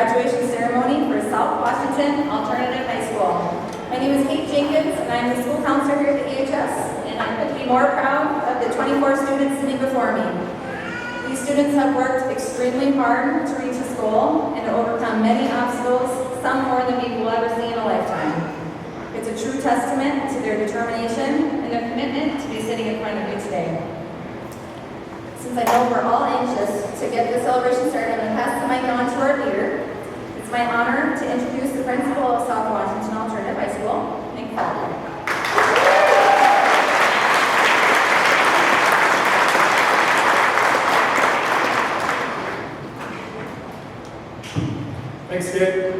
graduation ceremony for South Washington Alternative High School. My name is Kate Jenkins, and I'm the school counselor here at the AHS, and I couldn't be more proud of the 24 students sitting before me. These students have worked extremely hard to reach this goal and to overcome many obstacles, some more than we will ever see in a lifetime. It's a true testament to their determination and their commitment to be sitting in front of you today. Since I know we're all anxious to get the celebration started, I'm going to pass the mic on to our leader. It's my honor to introduce the principal of South Washington Alternative High School, Nick Fowler. Thanks, Kate.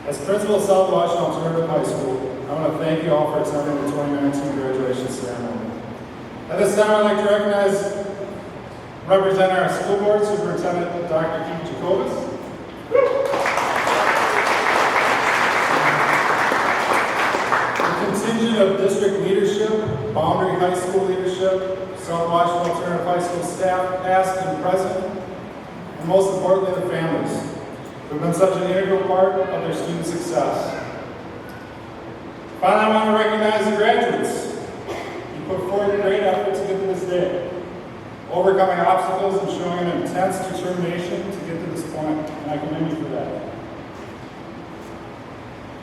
As principal of South Washington Alternative High School, I want to thank you all for attending the 2019 graduation ceremony. At this time, I'd like to recognize represent our school board superintendent, Dr. Keith Jacobus. The contingent of district leadership, Boundary High School leadership, South Washington Alternative High School staff, past and present, and most importantly, the families who've been such an integral part of their student success. Finally, I want to recognize the graduates. You put forth great effort to get to this day, overcoming obstacles and showing an intense determination to get to this point, and I commend you for that.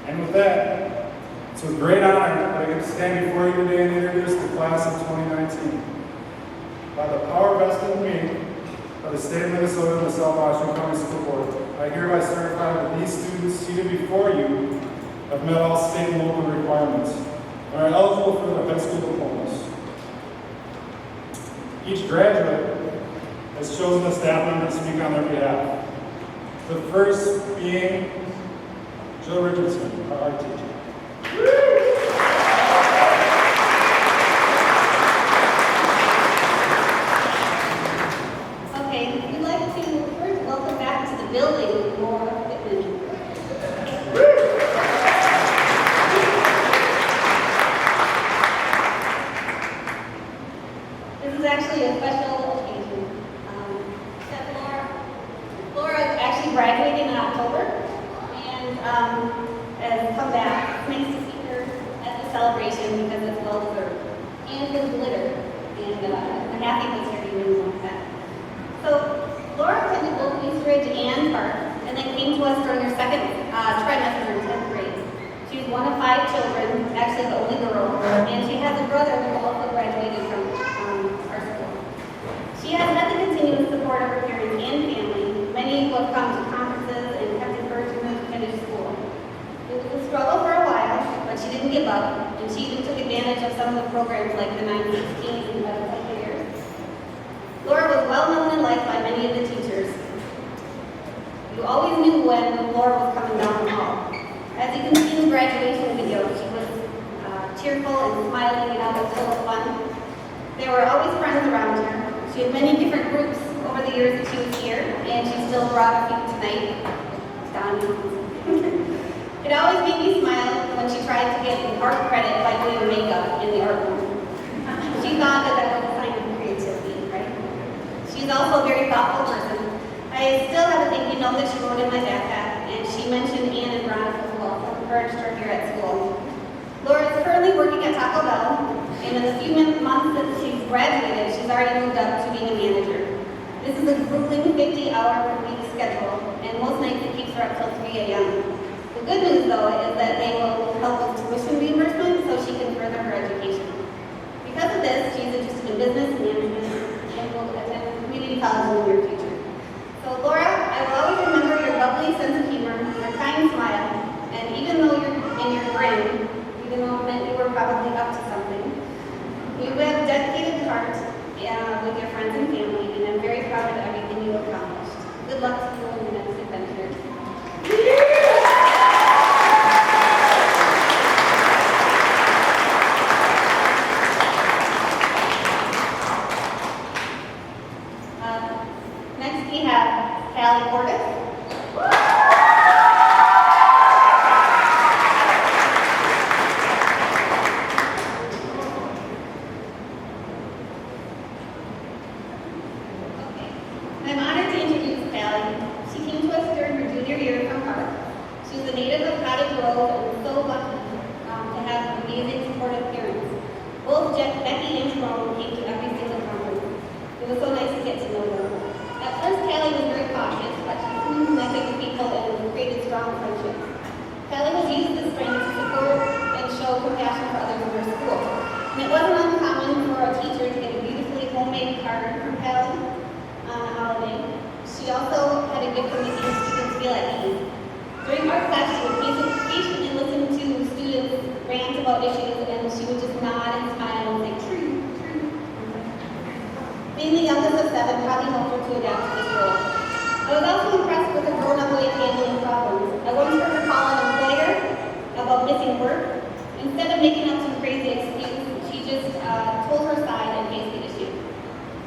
And with that, it's with great honor that I get to stand before you today and introduce the class of 2019. By the power vested in me by the state of Minnesota and the South Washington County School Board, I hereby certify that these students seated before you have met all state and local requirements and are eligible for their high school diplomas. Each graduate has chosen a staff member to speak on their behalf. The first being Jill Richardson, our art teacher. Okay, we'd like to first welcome back to the building Laura Pittman. This is actually a special occasion. Laura actually graduated in October and has come back. It's nice to see her at the celebration because it's well deserved. And with glitter. And I'm happy this year even like that. So Laura attended both East Ridge and Park, and then came to us during her second trimester in 10th grade. She was one of 5 children, actually the only girl, and she has a brother who also graduated from our school. She has had the continuous support of her parents and family, many who have come to conferences and kept encouraging her to finish school. It was a struggle for a while, but she didn't give up, and she even took advantage of some of the programs like the 916s and Better Years. Laura was well known and liked by many of the teachers. You always knew when Laura was coming down the hall. As you can see in the graduation video, she was cheerful and smiling and always full of fun. There were always friends around her. She had many different groups over the years that she was here, and she still brought a few tonight. It always made me smile when she tried to get art credit by doing makeup in the art room. She thought that was a sign of creativity, right? She's also a very thoughtful person. I still have a thank you note that she wrote in my backpack, and she mentioned Anne and Veronica who also encouraged her here at school. Laura is currently working at Taco Bell, and in the few months that she's graduated, she's already moved up to being a manager. This is a grueling 50-hour-per-week schedule, and most nights it keeps her up till 3 a.m. The good news, though, is that they will help with tuition reimbursement so she can further her education. Because of this, she's interested in business management and will attend community college in the near future. So Laura, I will always remember your lovely sense of humor, your kind smile, and even though you're in your grin, even though it meant you were probably up to something, you have a dedicated heart with your friends and family, and I'm very proud of everything you accomplished. Good luck to you in your next adventure. Next we have Callie Portis. I was also impressed with her grown-up way of handling problems. I once heard her call an employer about missing work. Instead of making up some crazy excuse, she just told her side and faced the issue.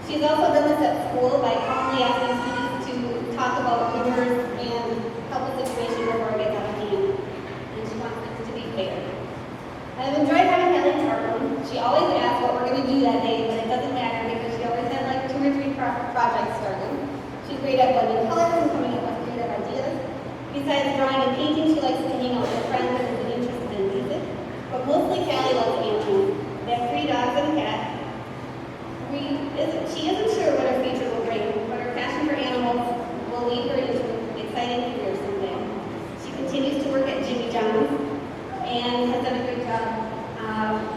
She's also done this at school by calmly asking students to talk about rumors and help the situation before it gets out of hand. And she wants things to be fair. I've enjoyed having Kelly in our room. She always asks what we're going to do that day, but it doesn't matter because she always had like 2 or 3 projects started. She's great at blending colors and coming up with creative ideas. Besides drawing and painting, she likes to hang out with friends and is interested in music. But mostly Callie loves animals. They have 3 dogs and a cat. She isn't sure what her future will bring, but her passion for animals will lead her into an exciting career someday. She continues to work at Jimmy John's and has done a great job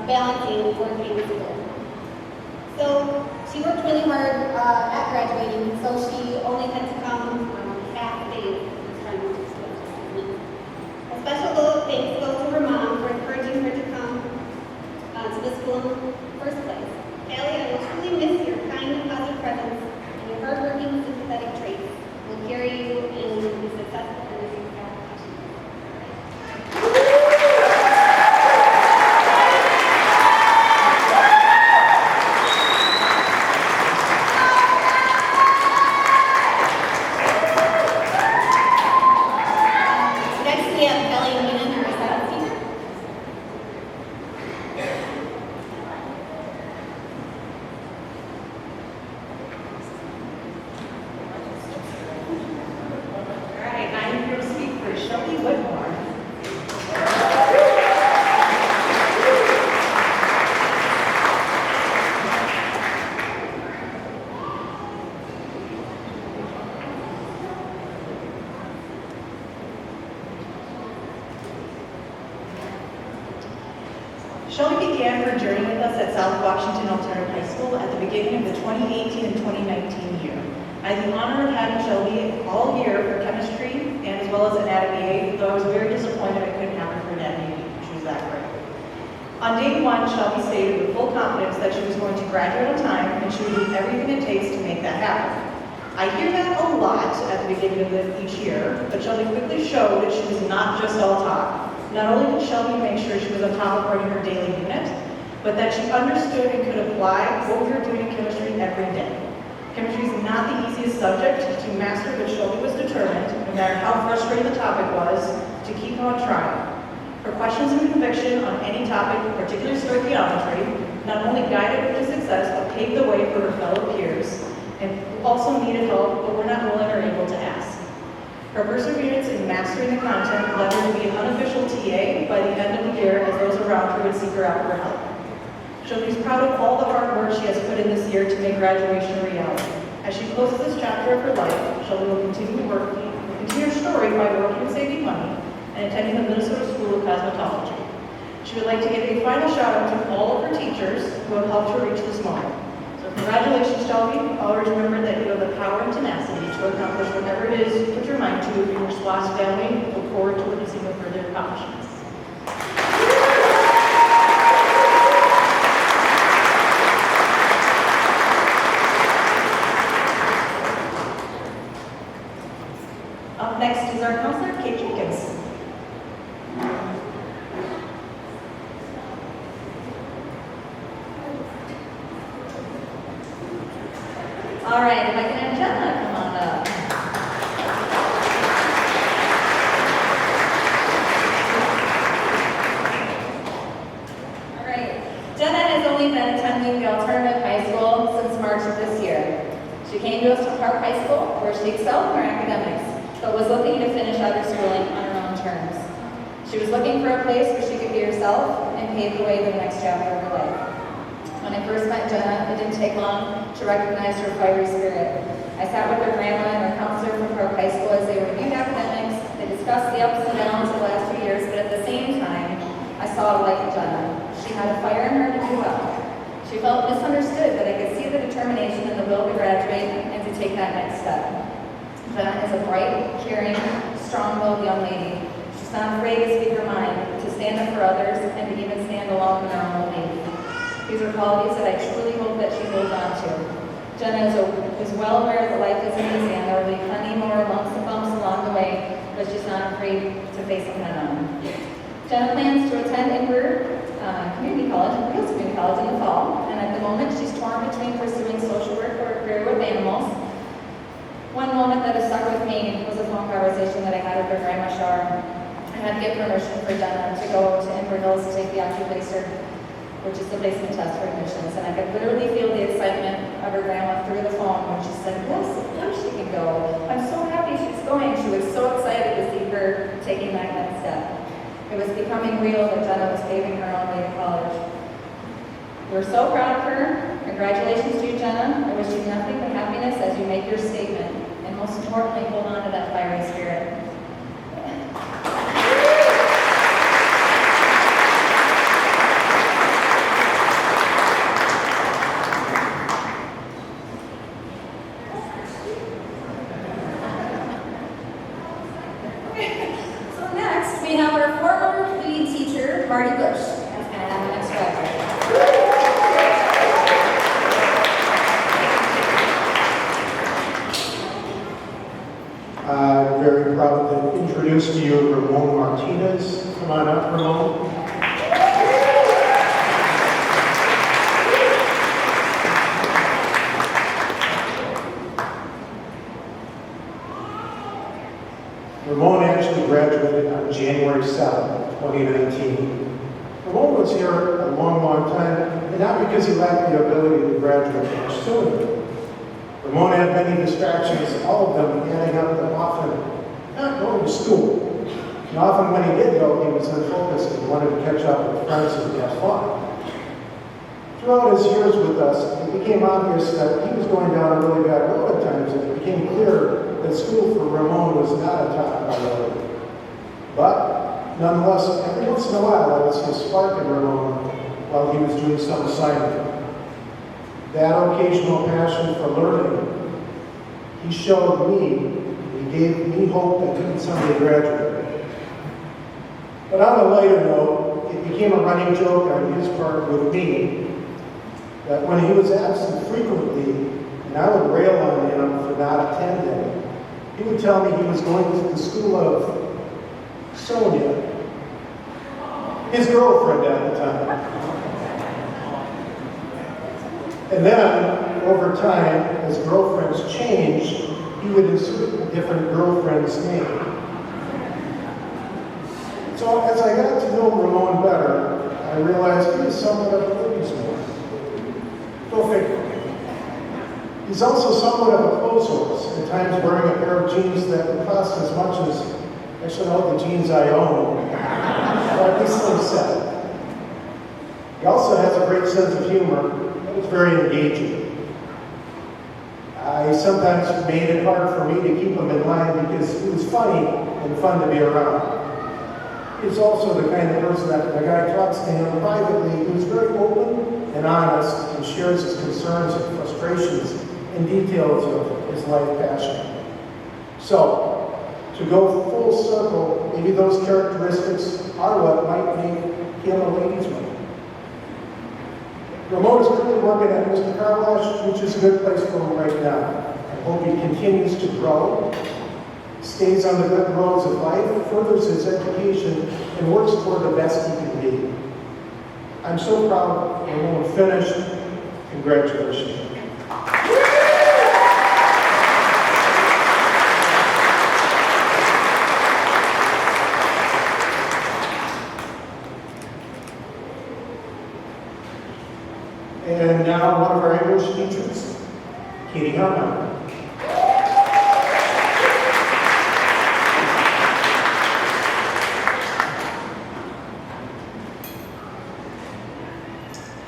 balancing work and school. So she worked really hard at graduating, so she only had to come half a day this time. A special thanks goes to her mom for encouraging her to come to the school in the first place. Callie, I will truly miss your kind and positive presence, and your hardworking, sympathetic traits will carry you in the successful and your passion. Next, we have Kelly Noonan, our science teacher. All right, I'm here to speak for Shelby Whitmore. Shelby began her journey with us at South Washington Alternative High School at the beginning of the 2018 and 2019 year. I had the honor of having Shelby all year for chemistry and as well as anatomy A, though I was very disappointed I couldn't have her for anatomy B. She was that great. On day 1, Shelby stated with full confidence that she was going to graduate on time and she would do everything it takes to make that happen. I hear that a lot at the beginning of each year, but Shelby quickly showed that she was not just all talk. Not only did Shelby make sure she was on top of running her daily unit, but that she understood and could apply what we were doing in chemistry every day. Chemistry is not the easiest subject to master, but Shelby was determined, no matter how frustrating the topic was, to keep on trying. Her questions and conviction on any topic, particularly stoichiometry, not only guided her to success, but paved the way for her fellow peers, and also needed help, but were not willing or able to ask. Her perseverance in mastering the content led her to be an unofficial TA by the end of the year as those around her would seek her out for help. Shelby's proud of all the hard work she has put in this year to make graduation a reality. As she closes this chapter of her life, Shelby will continue her story by working and saving money and attending the Minnesota School of Cosmetology. She would like to give a final shout out to all of her teachers who have helped her reach this moment. So congratulations, Shelby. Always remember that you have the power and tenacity to accomplish whatever it is you put your mind to, and your SWAS family look forward to witnessing your further accomplishments. Up next is our counselor, Kate Jenkins. All right, if I can have Jenna come on up. All right, Jenna has only been attending the alternative high school since March of this year. She came to us from Park High School, where she excelled in her academics, but was looking to finish other schooling on her own terms. She was looking for a place where she could be herself and pave the way to the next chapter of her life. When I first met Jenna, it didn't take long to recognize her fiery spirit. I sat with her grandma and her counselor from Park High School as they reviewed academics. They discussed the ups and downs of the last few years, but at the same time, I saw a light in Jenna. She had a fire in her to do well. She felt misunderstood, but I could see the determination and the will to graduate and to take that next step. Jenna is a bright, caring, strong-willed young lady. She's not afraid to speak her mind, to stand up for others, and to even stand alone in her own belief. These are qualities that I truly hope that she holds on to. Jenna is well aware that life isn't easy and there will be plenty more lumps and bumps along the way, but she's not afraid to face them head on. Jenna plans to attend Ember Community College and Hills Community College in the fall, and at the moment she's torn between pursuing social work or a career with animals. One moment that has stuck with me was a phone conversation that I had with her grandma Shar. I had to get permission for Jenna to go to Ember Hills to take the OcuPlacer, which is the placement test for admissions, and I could literally feel the excitement of her grandma through the phone when she said, yes, of course she can go. I'm so happy she's going. She was so excited to see her taking that next step. It was becoming real that Jenna was paving her own way to college. We're so proud of her. Congratulations to you, Jenna. I wish you nothing but happiness as you make your statement, and most importantly, hold on to that fiery spirit. We have our former PE teacher, Marty Bush, and the next graduate. I'm very proud to introduce to you Ramon Martinez. Come on up, Ramon. Ramon actually graduated on January 7th, 2019. Ramon was here a long, long time, and not because he lacked the ability to graduate much sooner. Ramon had many distractions, all of them adding up to often not going to school. And often when he did go, he was unfocused and wanted to catch up with friends and have fun. Throughout his years with us, it became obvious that he was going down a really bad road at times, and it became clear that school for Ramon was not a top priority. But nonetheless, every once in a while, I would see a spark in Ramon while he was doing some assignment. That occasional passion for learning, he showed me, he gave me hope that he could someday graduate. But on a lighter note, it became a running joke on his part with me that when he was absent frequently, and I would rail on him for not attending, he would tell me he was going to the school of Sonia, his girlfriend at the time. And then, over time, as girlfriends changed, he would insert a different girlfriend's name. So as I got to know Ramon better, I realized he was somewhat of a ladies' man. Go figure. He's also somewhat of a clothes horse, at times wearing a pair of jeans that would cost as much as, actually, all the jeans I own, or at least some set. He also has a great sense of humor, and it's very engaging. He sometimes made it hard for me to keep him in line because he was funny and fun to be around. He's also the kind of person that when a guy talks to him privately, he was very open and honest and shares his concerns and frustrations and details of his life passion. So, to go full circle, maybe those characteristics are what might make him a ladies' man. Ramon is currently working at Mr. Car Wash, which is a good place for him right now. I hope he continues to grow, stays on the good roads of life, furthers his education, and works toward the best he can be. I'm so proud Ramon finished. Congratulations. And now one of our English teachers, Katie Harmon.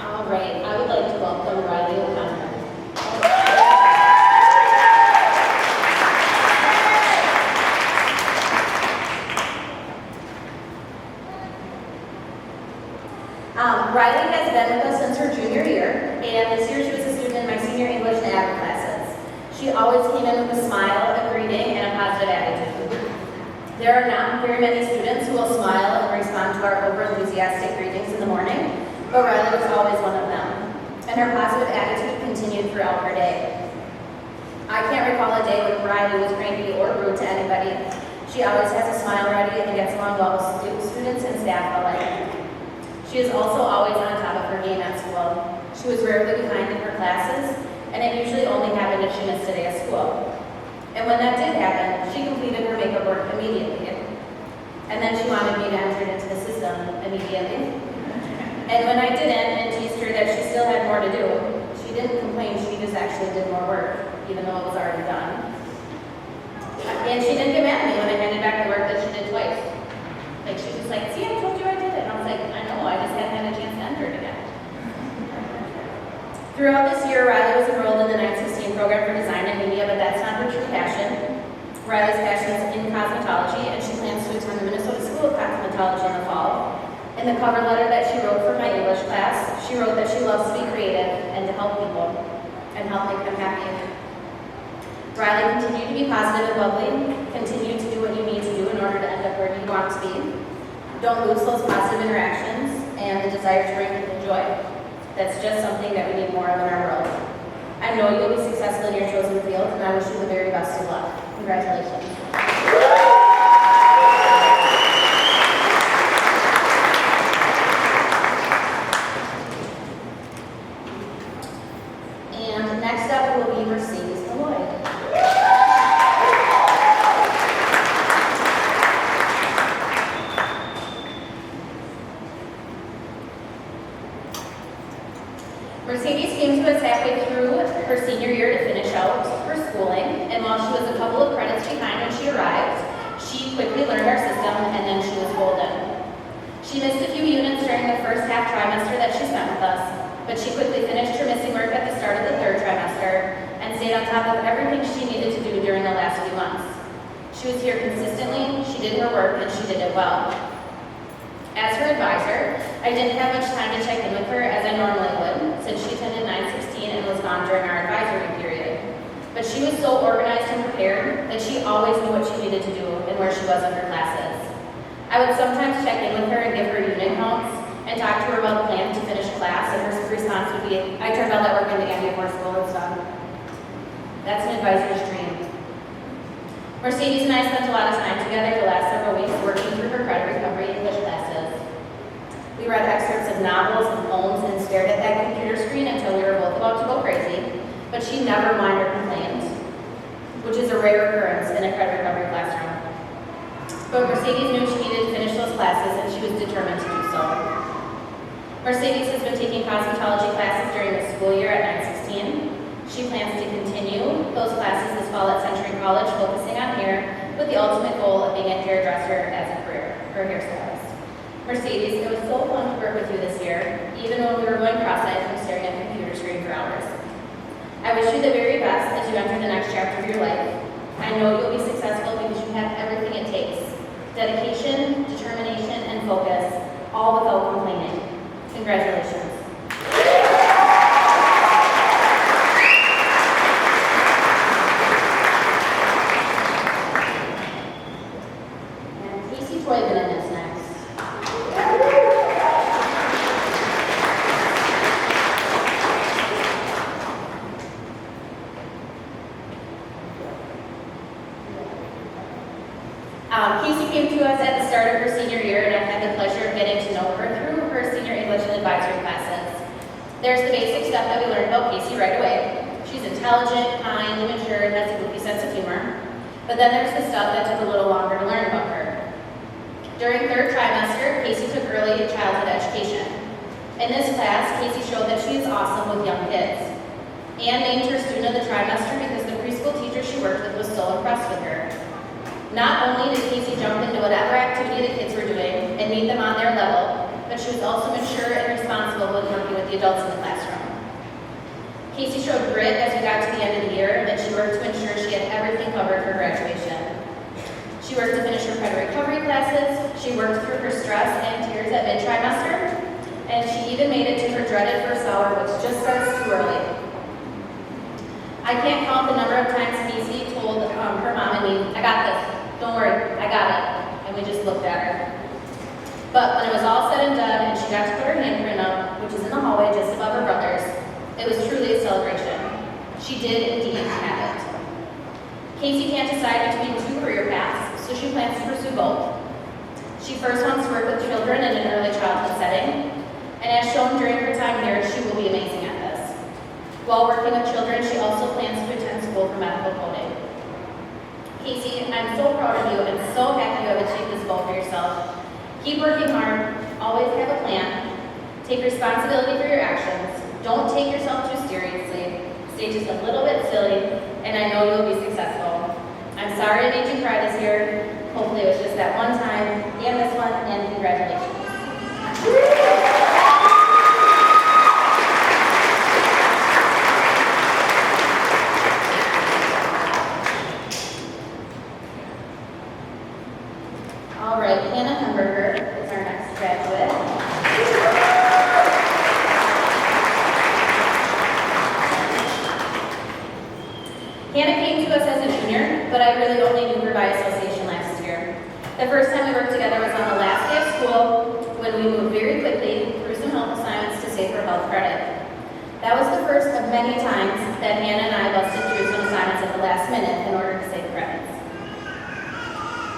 All right, I would like to welcome Riley O'Connor. Riley has been with us since her junior year, and this year she was a student in my senior English and Ag classes. She always came in with a smile, a greeting, and a positive attitude. There are not very many students who will smile and respond to our over-enthusiastic greetings in the morning, but Riley was always one of them, and her positive attitude continued throughout her day. I can't recall a day when Riley was cranky or rude to anybody. She always has a smile ready and gets along well with students and staff alike. She is also always on top of her game at school. She was rarely behind in her classes, and it usually only happened if she missed a day of school. And when that did happen, she completed her makeup work immediately. And then she wanted me to enter into the system immediately. And when I didn't and teased her that she still had more to do, she didn't complain, she just actually did more work, even though it was already done. And she didn't get mad at me when I handed back the work that she did twice. Like, she was just like, see, I told you I did it. And I was like, I know, I just hadn't had a chance to enter it again. Throughout this year, Riley was enrolled in the 916 program for design and media, but that's not her true passion. Riley's passion is in cosmetology, and she plans to attend the Minnesota School of Cosmetology in the fall. In the cover letter that she wrote for my English class, she wrote that she loves to be creative and to help people and help make them happy. Riley, continue to be positive and bubbly. Continue to do what you need to do in order to end up where you want to be. Don't lose those positive interactions and the desire to bring people joy. That's just something that we need more of in our world. I know you'll be successful in your chosen field, and I wish you the very best of luck. Congratulations. And next up will be Mercedes Malloy. Mercedes came to us halfway through her senior year to finish out her schooling, and while she was a couple of credits behind when she arrived, she quickly learned our system, and then she was golden. She missed a few units during the first half trimester that she spent with us, but she quickly finished her missing work at the start of the third trimester and stayed on top of everything she needed to do during the last few months. She was here consistently, she did her work, and she did it well. As her advisor, I didn't have much time to check in with her as I normally would, since she attended 916 and was gone during our advisory period. But she was so organized and prepared that she always knew what she needed to do and where she was in her classes. I would sometimes check in with her and give her unit counts and talk to her about the plan to finish class, and her response would be, I turned all that work in again before school is done. That's an advisor's dream. Mercedes and I spent a lot of time together the last several weeks working through her credit recovery English classes. We read excerpts of novels and poems and stared at that computer screen until we were both about to go crazy, but she never whined or complained, which is a rare occurrence in a credit recovery classroom. But Mercedes knew she needed to finish those classes, and she was determined to do so. Mercedes has been taking cosmetology classes during the school year at 916. She plans to continue those classes this fall at Century College, focusing on hair, with the ultimate goal of being a hairdresser as a career, or hairstylist. Mercedes, it was so fun to work with you this year, even when we were going cross-eyed from staring at the computer screen for hours. I wish you the very best as you enter the next chapter of your life. I know you'll be successful because you have everything it takes: dedication, determination, and focus, all without complaining. Congratulations. Toivonen is next. Casey came to us at the start of her senior year, and I've had the pleasure of getting to know her through her senior English and advisory classes. There's the basic stuff that we learned about Casey right away. She's intelligent, kind, mature, and has a goofy sense of humor. But then there's the stuff that took a little longer to learn about her. During third trimester, Casey took early childhood education. In this class, Casey showed that she is awesome with young kids. Anne named her student of the trimester because the preschool teacher she worked with was so impressed with her. Not only did Casey jump into whatever activity the kids were doing and meet them on their level, but she was also mature and responsible with working with the adults in the classroom. Casey showed grit as we got to the end of the year, and she worked to ensure she had everything covered for graduation. She worked to finish her credit recovery classes, she worked through her stress and tears at mid-trimester, and she even made it to her dreaded first hour, which just starts too early. I can't count the number of times Casey told her mom and me, I got this, don't worry, I got it, and we just looked at her. But when it was all said and done and she got to put her handprint up, which is in the hallway just above her brother's, it was truly a celebration. She did indeed have it. Casey can't decide between two career paths, so she plans to pursue both. She first wants to work with children in an early childhood setting, and as shown during her time here, she will be amazing at this. While working with children, she also plans to attend school for medical coding. Casey, I'm so proud of you and so happy you have achieved this goal for yourself. Keep working hard, always have a plan, take responsibility for your actions, don't take yourself too seriously, stay just a little bit silly, and I know you'll be successful. I'm sorry I made you cry this year. Hopefully it was just that one time, and this one, and congratulations. All right, Hannah Hamburger is our next graduate. Hannah came to us as a junior, but I really only knew her by association last year. The first time we worked together was on the last day of school when we moved very quickly through some help assignments to save her health credit. That was the first of many times that Hannah and I busted through some assignments at the last minute in order to save credits.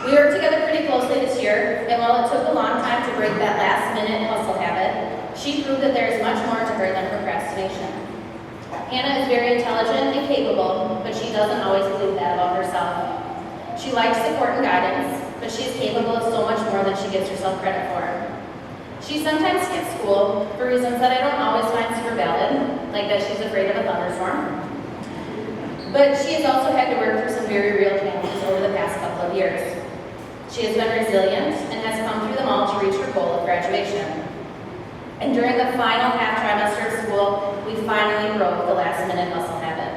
We worked together pretty closely this year, and while it took a long time to break that last-minute hustle habit, she proved that there is much more to her than procrastination. Hannah is very intelligent and capable, but she doesn't always believe that about herself. She likes support and guidance, but she is capable of so much more than she gives herself credit for. She sometimes skips school for reasons that I don't always find super valid, like that she's afraid of a thunderstorm. But she has also had to work through some very real challenges over the past couple of years. She has been resilient and has come through them all to reach her goal of graduation. And during the final half trimester of school, we finally broke the last-minute hustle habit.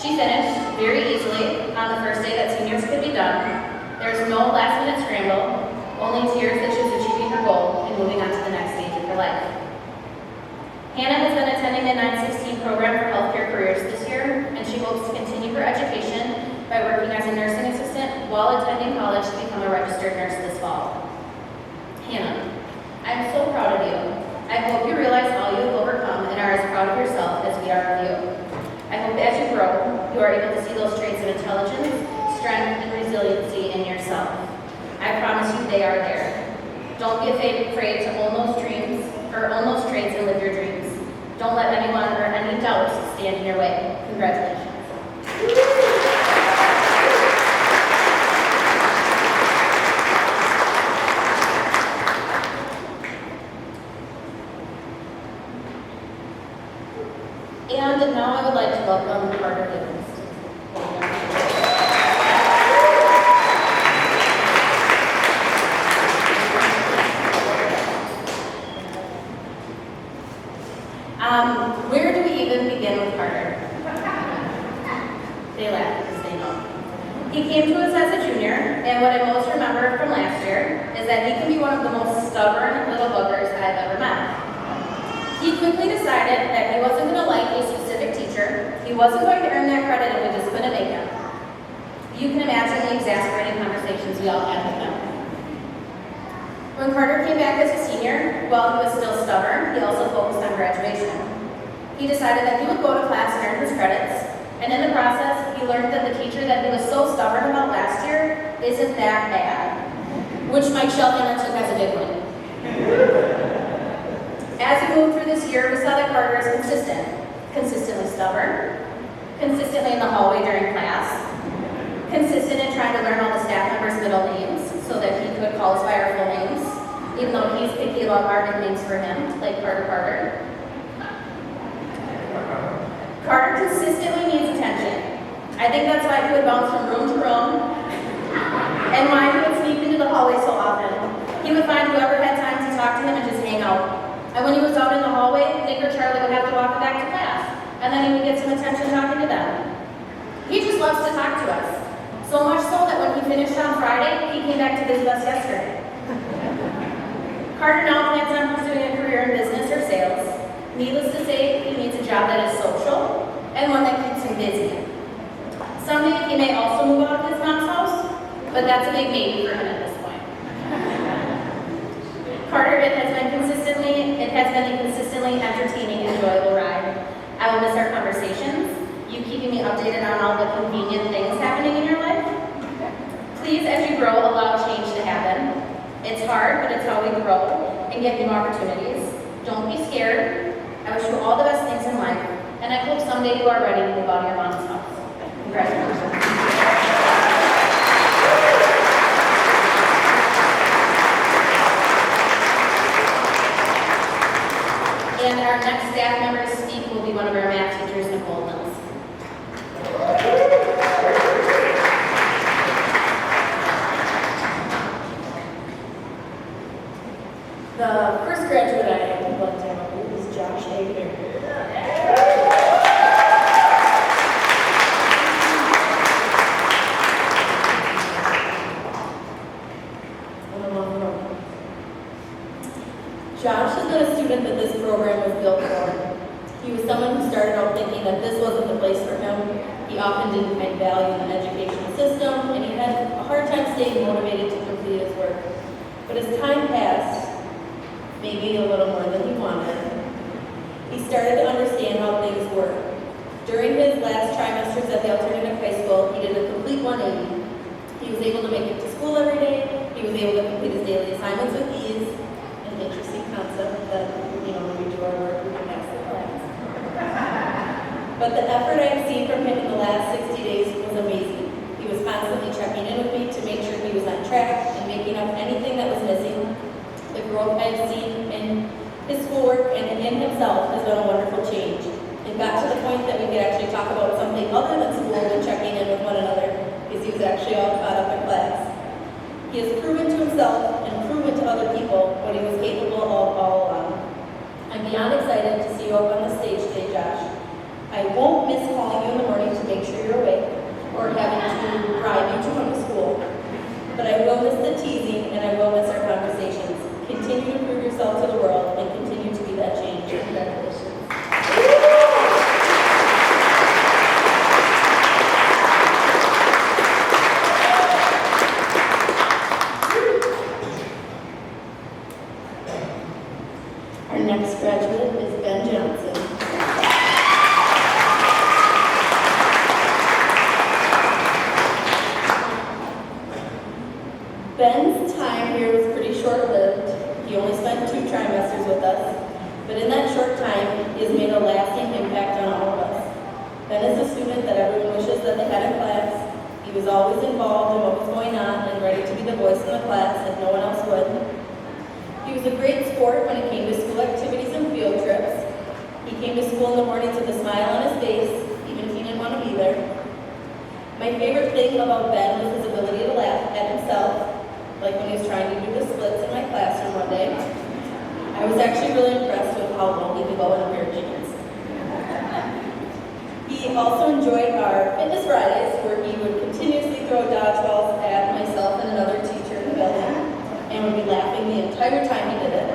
She finished very easily on the first day that seniors could be done. There's no last-minute scramble, only tears that she's achieving her goal and moving on to the next stage of her life. Hannah has been attending the 916 program for healthcare careers this year, and she hopes to continue her education by working as a nursing assistant while attending college to become a registered nurse this fall. Hannah, I'm so proud of you. I hope you realize all you have overcome and are as proud of yourself as we are of you. I hope as you grow, you are able to see those traits of intelligence, strength, and resiliency in yourself. I promise you they are there. Don't be afraid to own those dreams, or own those traits and live your dreams. Don't let anyone or any doubts stand in your way. Congratulations. And now I would like to welcome Carter Gibbons. Where do we even begin with Carter? They laugh because they know. He came to us as a junior, and what I most remember from last year is that he can be one of the most stubborn little buggers I've ever met. He quickly decided that he wasn't going to like a specific teacher, he wasn't going to earn that credit, and we just couldn't make him. You can imagine the exasperating conversations we all had with him. When Carter came back as a senior, while he was still stubborn, he also focused on graduation. He decided that he would go to class and earn his credits, and in the process, he learned that the teacher that he was so stubborn about last year isn't that bad, which Mike Shelhammer took as a big win. As we moved through this year, we saw that Carter is consistently stubborn, consistently in the hallway during class, consistent in trying to learn all the staff members' middle names so that he could call us by our full names, even though he's picky about our nicknames for him, like Carter. Carter consistently needs attention. I think that's why he would bounce from room to room, and why he would sneak into the hallway so often. He would find whoever had time to talk to him and just hang out. And when he was out in the hallway, Nick or Charlie would have to walk him back to class, and then he would get some attention talking to them. He just loves to talk to us. So much so that when he finished on Friday, he came back to visit us yesterday. Carter now plans on pursuing a career in business or sales. Needless to say, he needs a job that is social and one that keeps him busy. Someday he may also move out of his mom's house, but that's a big maybe for him at this point. Carter, it has been a consistently entertaining, enjoyable ride. I will miss our conversations. You keep keeping me updated on all the convenient things happening in your life. Please, as you grow, allow change to happen. It's hard, but it's how we grow and get new opportunities. Don't be scared. I wish you all the best things in life, and I hope someday you are ready to move out of your mom's house. Congratulations. And our next staff member to speak will be one of our math teachers, Nicole Mills. The first graduate I would like to have is Josh Hager. Josh has been a student that this program was built for. He was someone who started out thinking that this wasn't the place for him. He often didn't find value in the educational system, and he had a hard time staying motivated to complete his work. But as time passed, maybe a little more than he wanted, he started to understand how things work. During his last trimesters at the alternative high school, he did a complete 180. He was able to make it to school every day. He was able to complete his daily assignments with ease. An interesting concept that, when we do our work, we can pass the class. But the effort I've seen from him in the last 60 days was amazing. He was constantly checking in with me to make sure he was on track and making up anything that was missing. The growth I've seen in his schoolwork and in himself has been a wonderful change. It got to the point that we could actually talk about something other than school and checking in with one another, because he was actually all caught up in class. He has proven to himself and proven to other people what he was capable of all along. I'm beyond excited to see you up on the stage today, Josh. I won't miss calling you in the morning to make sure you're awake or having to drive you to come to school. But I will miss the teasing and I will miss our conversations. Continue to prove yourself to the world and continue to be that change. Congratulations. Our next graduate is Ben Johnson. Ben's time here was pretty short-lived. He only spent 2 trimesters with us, but in that short time, he has made a lasting impact on all of us. Ben is a student that everyone wishes that they had in class. He was always involved in what was going on and ready to be the voice in the class if no one else would. He was a great sport when it came to school activities and field trips. He came to school in the mornings with a smile on his face, even if he didn't want to be there. My favorite thing about Ben was his ability to laugh at himself, like when he was trying to do the splits in my classroom one day. I was actually really impressed with how well he could go in a pair of jeans. He also enjoyed our Fitness Fridays, where he would continuously throw dodgeballs at myself and another teacher in the building, and would be laughing the entire time he did it.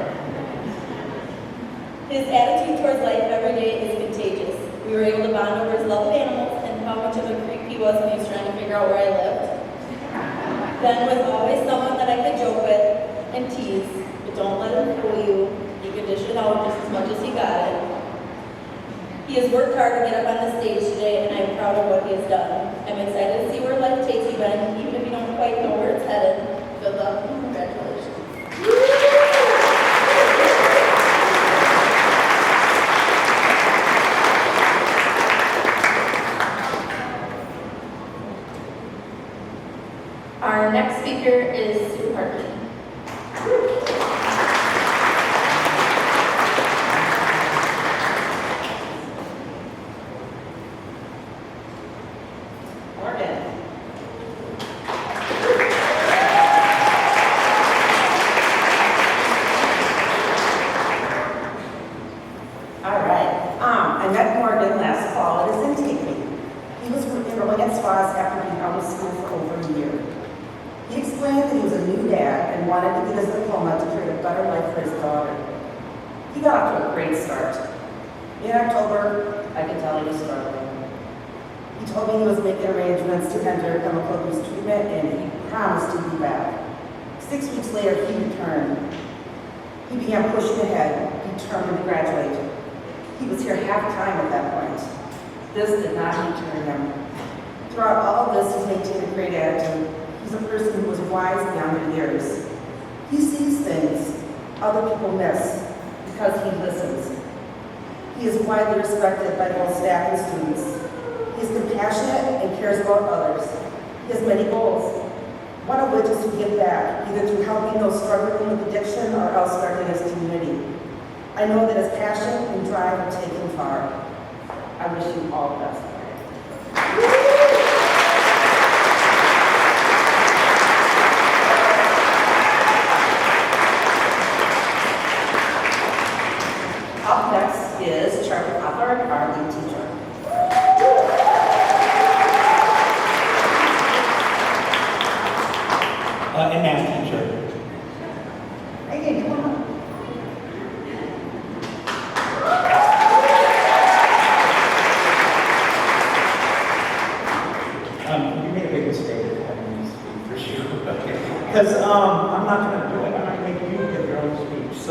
His attitude towards life every day is contagious. We were able to bond over his love of animals and how much of a creep he was when he was trying to figure out where I lived. Ben was always someone that I could joke with and tease, but don't let him fool you. You can dish it out just as much as he got it. He has worked hard to get up on the stage today, and I'm proud of what he has done. I'm excited to see where life takes you, Ben, even if you don't quite know where it's headed. Good luck and congratulations. Our next speaker is Sue Hartley. Morgan. All right. I met Morgan last fall at his intake meeting. He was enrolling at SPAS after being out of school for over a year. He explained that he was a new dad and wanted to get his diploma to create a better life for his daughter. He got off to a great start. In October, I could tell he was struggling. He told me he was making arrangements to enter chemical abuse treatment and he promised to be back. 6 weeks later, he returned. He began pushing ahead, determined to graduate. He was here half-time at that point. This did not deter him. Throughout all of this, he's maintained a great attitude. He's a person who is wise beyond their years. He sees things other people miss because he listens. He is widely respected by both staff and students. He is compassionate and cares about others. He has many goals, one of which is to give back, either through helping those struggling with addiction or elsewhere in his community. I know that his passion and drive will take him far. I wish you all the best. Up next is Charlie Poplar, our lead teacher. And math teacher. Hey, come on. You made a big mistake of having me speak for you. Because I'm not going to do it. I'm not going to make you give your own speech. So,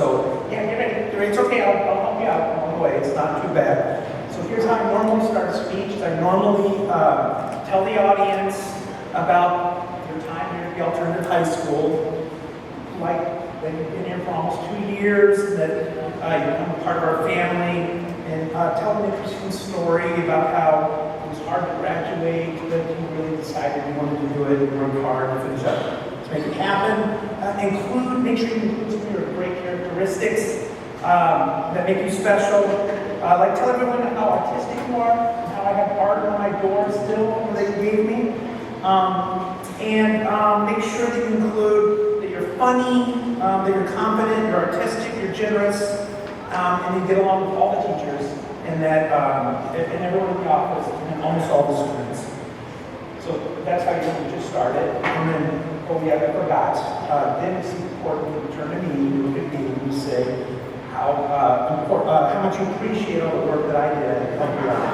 yeah, get ready. It's okay. I'll help you out along the way. It's not too bad. So here's how I normally start a speech. I normally tell the audience about your time here at the Alternative High School, like that you've been here for almost 2 years, that you become a part of our family, and tell an interesting story about how it was hard to graduate, but you really decided you wanted to do it and work hard to finish up, to make it happen. Make sure you include some of your great characteristics that make you special. Like tell everyone how artistic you are, and how I have art on my door still that you gave me. Make sure that you include that you're funny, that you're confident, you're artistic, you're generous, and you get along with all the teachers, and that and everyone in the office, and almost all the students. So that's how you just started. And then, oh yeah, I forgot. Then it's important to turn to me, you look at me, and you say how much you appreciate all the work that I did to help you out.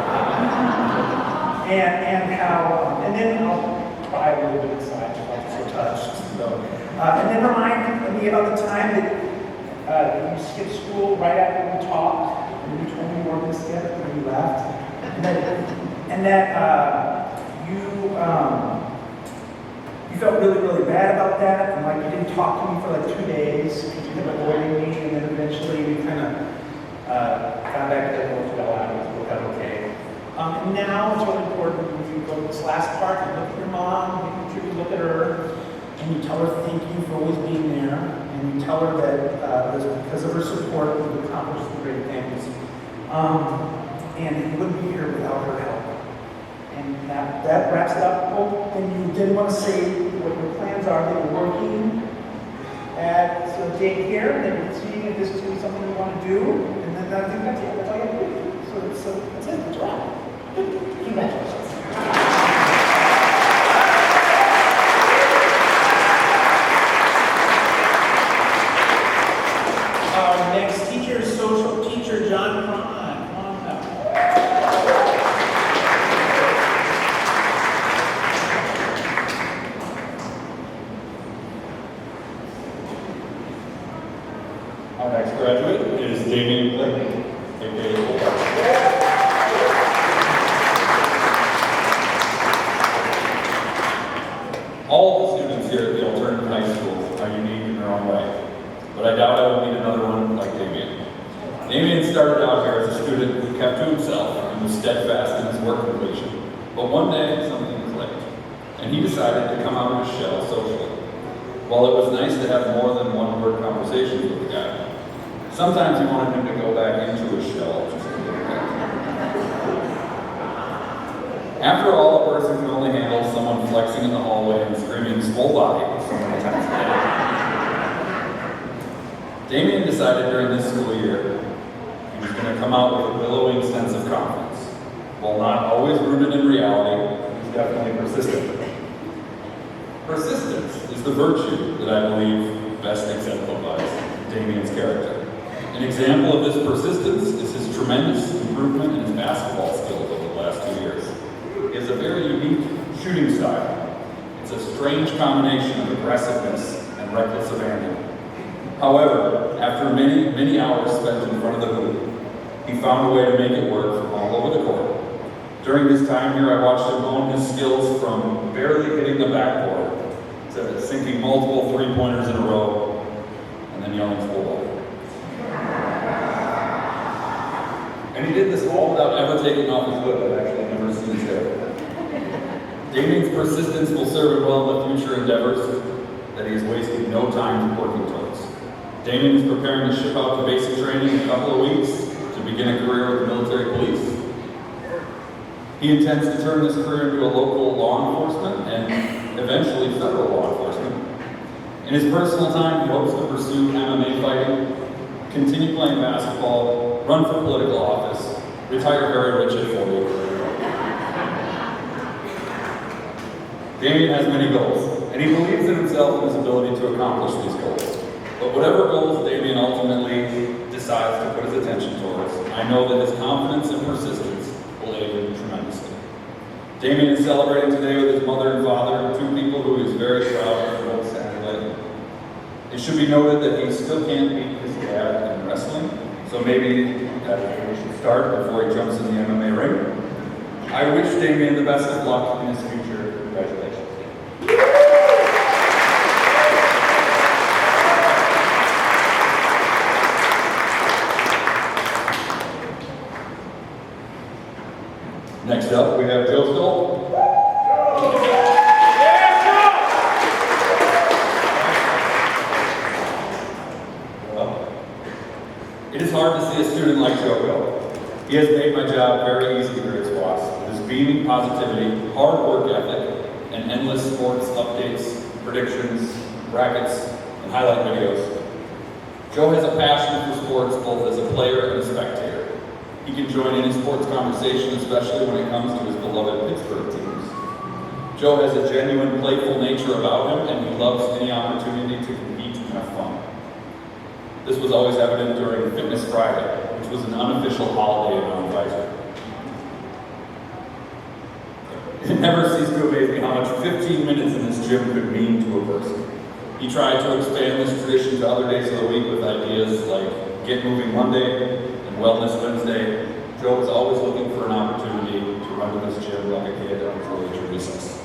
And then I'll cry a little bit inside because I'm so touched. So, and then remind me of the time that you skipped school right after we talked, and you told me you weren't going to skip it when you left, and that you felt really, really bad about that, and like you didn't talk to me for like 2 days because you kept avoiding me, and then eventually we kind of got back to work it all out, and it worked out okay. And now it's really important when you go to this last part, you look at your mom, making sure you look at her, and you tell her thank you for always being there, and you tell her that because of her support, we've accomplished some great things, and you wouldn't be here without her help. And that wraps it up. Oh, and you did want to say what your plans are, that you're working at daycare, that you're seeing if this is going to be something you want to do, and then I think that's it. That's all you have to do. So that's it. That's right. Congratulations. Our next teacher is social teacher John Cron. Come on up. Our next graduate is Damien Blake, aka Cole. All the students here at the Alternative High School are unique in their own way, but I doubt I will meet another one like Damien. Damien started out here as a student who kept to himself and was steadfast in his work completion, but one day something clicked, and he decided to come out of his shell socially. While it was nice to have more than one-word conversations with the guy, sometimes he wanted him to go back into his shell just a little bit. After all, a person can only handle someone flexing in the hallway and screaming "full body" so many times a day. Damien decided during this school year he was going to come out with a billowing sense of confidence. While not always rooted in reality, he's definitely persistent. Persistence is the virtue that I believe best exemplifies Damien's character. An example of this persistence is his tremendous improvement in his basketball skills over the last 2 years. He has a very unique shooting style. It's a strange combination of aggressiveness and reckless abandon. However, after many, many hours spent in front of the hoop, he found a way to make it work from all over the court. During his time here, I watched him hone his skills from barely hitting the backboard to sinking multiple three-pointers in a row and then yelling full ball. And he did this all without ever taking off his hood. I've actually never seen his hair. Damien's persistence will serve him well in the future endeavors that he is wasting no time working towards. Damien is preparing to ship out to basic training in a couple of weeks to begin a career with the military police. He intends to turn this career into a local law enforcement and eventually federal law enforcement. In his personal time, he hopes to pursue MMA fighting, continue playing basketball, run for political office, retire very rich at 40. Damien has many goals, and he believes in himself and his ability to accomplish these goals. But whatever goals Damien ultimately decides to put his attention towards, I know that his confidence and persistence will aid him tremendously. Damien is celebrating today with his mother and father, two people who he is very proud of both Saturday. It should be noted that he still can't beat his dad in wrestling, so maybe that we should start before he jumps in the MMA ring. I wish Damien the best of luck in his future. Congratulations. Next up, we have Joe Stoll. It is hard to see a student like Joe go. He has made my job very easy here at SWAS. With his beaming positivity, hard work ethic, and endless sports updates, predictions, brackets, and highlight videos. Joe has a passion for sports both as a player and a spectator. He can join any sports conversation, especially when it comes to his beloved Pittsburgh teams. Joe has a genuine, playful nature about him, and he loves any opportunity to compete and have fun. This was always evident during Fitness Friday, which was an unofficial holiday in Mount Visor. It never ceased to amaze me how much 15 minutes in this gym could mean to a person. He tried to expand this tradition to other days of the week with ideas like Get Moving Monday and Wellness Wednesday. Joe was always looking for an opportunity to run to this gym like a kid until age of recess.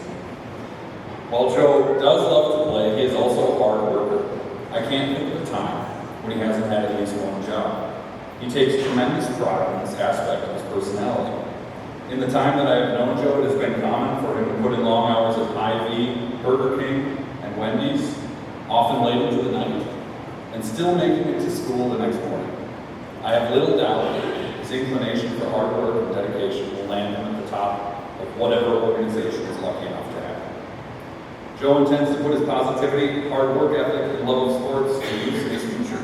While Joe does love to play, he is also a hard worker. I can't think of a time when he hasn't had at least one job. He takes tremendous pride in this aspect of his personality. In the time that I have known Joe, it has been common for him to put in long hours at Hy-Vee, Burger King, and Wendy's, often late into the night, and still making it to school the next morning. I have little doubt that his inclination for hard work and dedication will land him at the top of whatever organization is lucky enough to have him. Joe intends to put his positivity, hard work ethic, and love of sports to use in his future.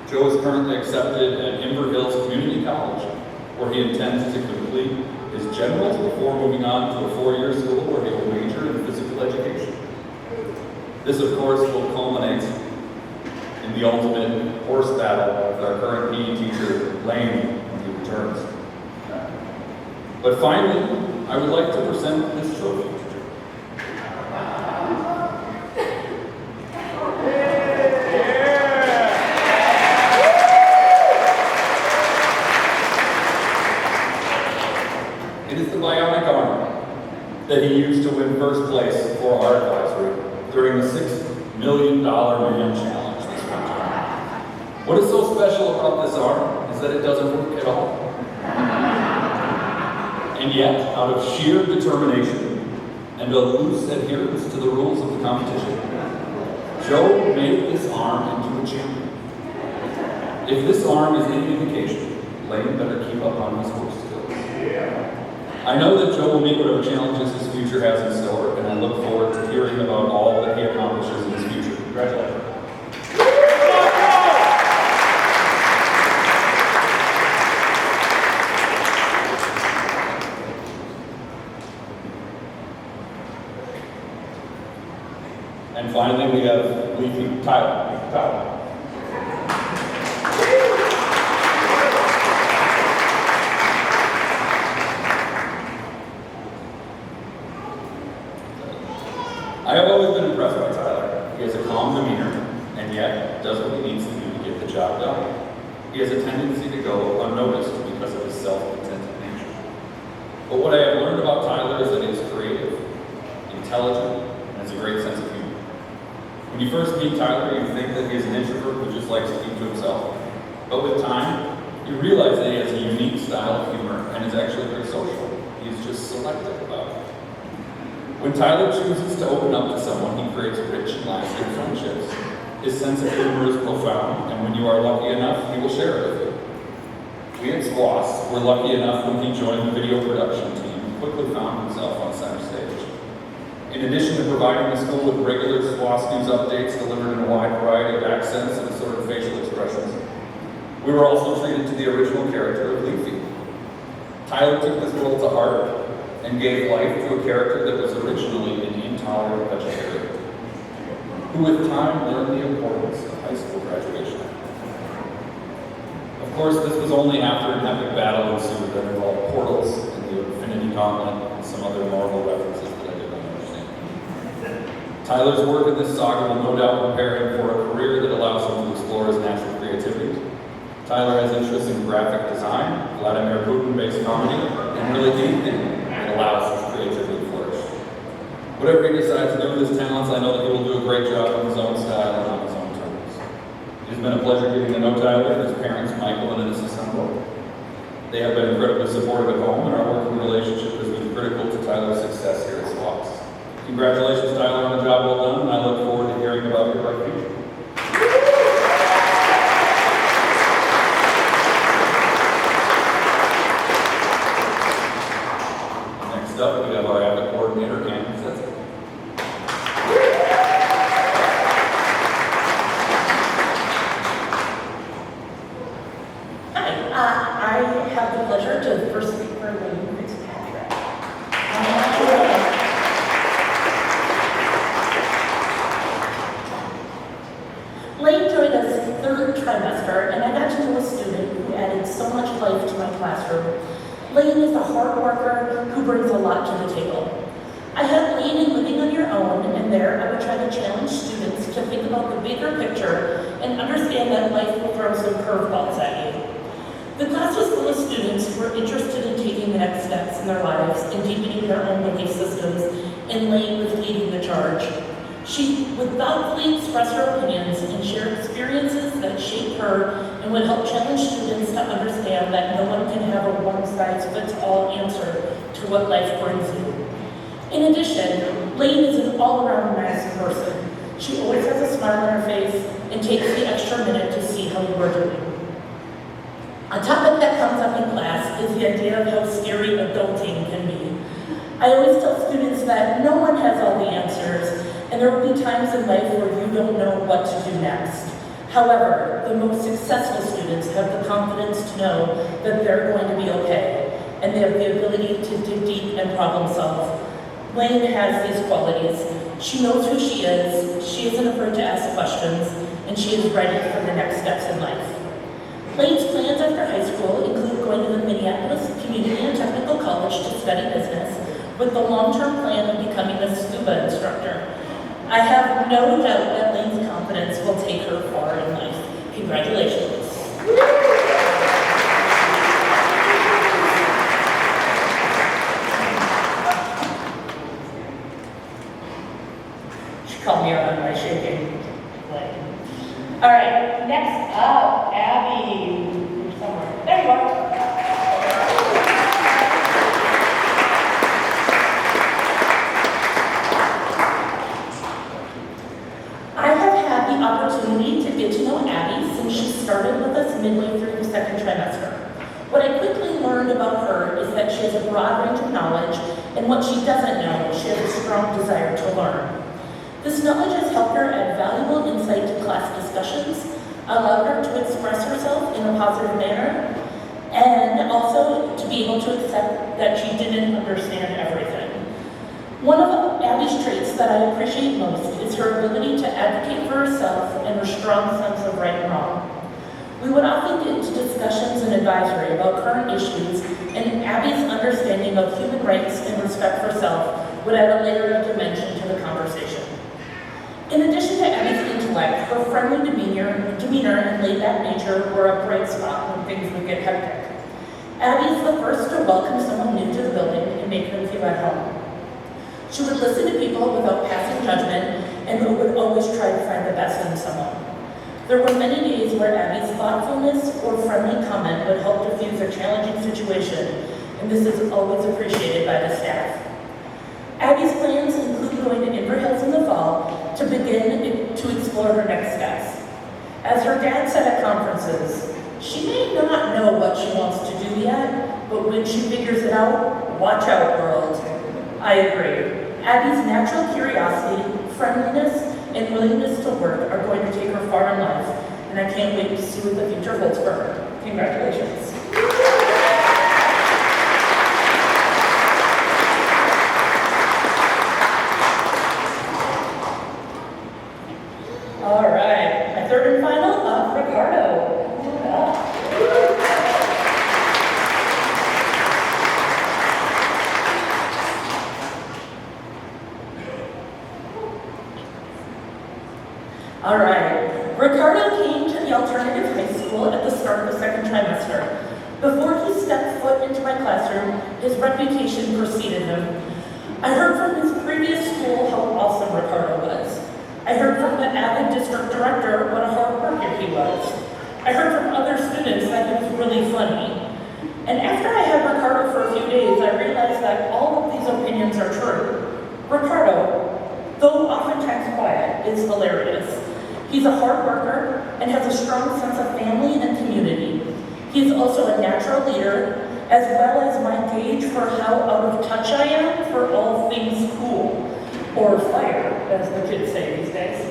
Joe is currently accepted at Inver Hills Community College, where he intends to complete his generals before moving on to a 4-year school where he will major in physical education. This, of course, will culminate in the ultimate horse battle with our current PE teacher, Lane, when he returns. But finally, I would like to present this trophy to Joe. It is the bionic arm that he used to win first place for our advisory during the $6 million man challenge this winter. What is so special about this arm is that it doesn't work at all. And yet, out of sheer determination and a loose adherence to the rules of the competition, Joe made this arm into a champion. If this arm is any indication, Lane better keep up on his horse skills. I know that Joe will meet whatever challenges his future has in store, and I look forward to hearing about all that he accomplishes in his future. Congratulations. And finally, we have Leafy Tyler. Tyler. I have always been impressed by Tyler. He has a calm demeanor, and yet does what he needs to do to get the job done. He has a tendency to go unnoticed because of his self-contented nature. But what I have learned about Tyler is that he is creative, intelligent, and has a great sense of humor. When you first meet Tyler, you think that he is an introvert who just likes to keep to himself. But with time, you realize that he has a unique style of humor and is actually very social. He is just selective about it. When Tyler chooses to open up to someone, he creates rich and lasting friendships. His sense of humor is profound, and when you are lucky enough, he will share it with you. We at SWAS were lucky enough when he joined the video production team and quickly found himself on center stage. In addition to providing the school with regular SWAS news updates delivered in a wide variety of accents and assorted facial expressions, we were also treated to the original character of Leafy. Tyler took this role to heart and gave life to a character that was originally an intolerant vegetarian, who with time learned the importance of high school graduation. Of course, this was only after an epic battle ensued that involved portals and the Infinity Gauntlet and some other Marvel references that I did not understand. Tyler's work in this saga will no doubt prepare him for a career that allows him to explore his natural creativity. Tyler has interests in graphic design, Vladimir Putin-based comedy, and really anything that allows his creativity to flourish. Whatever he decides to do with his talents, I know that he will do a great job in his own style and on his own terms. It has been a pleasure getting to know Tyler and his parents, Michael and Ines Assemble. They have been incredibly supportive at home, and our working relationship has been critical to Tyler's success here at SWAS. Congratulations, Tyler, on a job well done, and I look forward to hearing about your bright future. Next up, we have our AVID coordinator, Ann Zetzik. I have the pleasure to first speak for Lane Fitzpatrick. Lane joined us third trimester, and I got to know a student who added so much life to my classroom. Lane is a hard worker who brings a lot to the table. I had Lane in Living on Your Own, and there I would try to challenge students to think about the bigger picture and understand that life will throw some curveballs at you. The class was full of students who were interested in taking the next steps in their lives and deepening their own belief systems, and Lane was leading the charge. She would thoughtfully express her opinions and share experiences that shaped her and would help challenge students to understand that no one can have a one-size-fits-all answer to what life brings you. In addition, Lane is an all-around nice person. She always has a smile on her face and takes the extra minute to see how you are doing. A topic that comes up in class is the idea of how scary adulting can be. I always tell students that no one has all the answers, and there will be times in life where you don't know what to do next. However, the most successful students have the confidence to know that they're going to be okay, and they have the ability to dig deep and problem solve. Lane has these qualities. She knows who she isn't afraid to ask questions, and she is ready for the next steps in life. Lane's plans after high school include going to the Minneapolis Community and Technical College to study business, with the long-term plan of becoming a scuba instructor. I have no doubt that Lane's confidence will take her far in life. Congratulations. She called me out on my shaking. All right, next up, Abby. You're somewhere. There you are. I have had the opportunity to get to know Abby since she started with us midway through the second trimester. What I quickly learned about her is that she has a broad range of knowledge, and what she doesn't know, she has a strong desire to learn. This knowledge has helped her add valuable insight to class discussions, allowed her to express herself in a positive manner, and also to be able to accept that she didn't understand everything. One of Abby's traits that I appreciate most is her ability to advocate for herself and her strong sense of right and wrong. We would often get into discussions and advisory about current issues, and Abby's understanding of human rights and respect for self would add a layer of dimension to the conversation. In addition to Abby's intellect, her friendly demeanor and laid-back nature were a bright spot when things would get hectic. Abby is the first to welcome someone new to the building and make them feel at home. She would listen to people without passing judgment and would always try to find the best in someone. There were many days where Abby's thoughtfulness or friendly comment would help diffuse a challenging situation, and this is always appreciated by the staff. Abby's plans include going to Inver Hills in the fall to begin to explore her next steps. As her dad said at conferences, she may not know what she wants to do yet, but when she figures it out, watch out, world. I agree. Abby's natural curiosity, friendliness, and willingness to work are going to take her far in life, and I can't wait to see what the future holds for her. Congratulations. All right, my third and final, Ricardo. All right, Ricardo came to the alternative high school at the start of the second trimester. Before he stepped foot into my classroom, his reputation preceded him. I heard from his previous school how awesome Ricardo was. I heard from the avid district director what a hard worker he was. I heard from other students that he was really funny. And after I had Ricardo for a few days, I realized that all of these opinions are true. Ricardo, though oftentimes quiet, is hilarious. He's a hard worker and has a strong sense of family and community. He's also a natural leader, as well as my gauge for how out of touch I am for all things cool, or fire, as the kids say these days.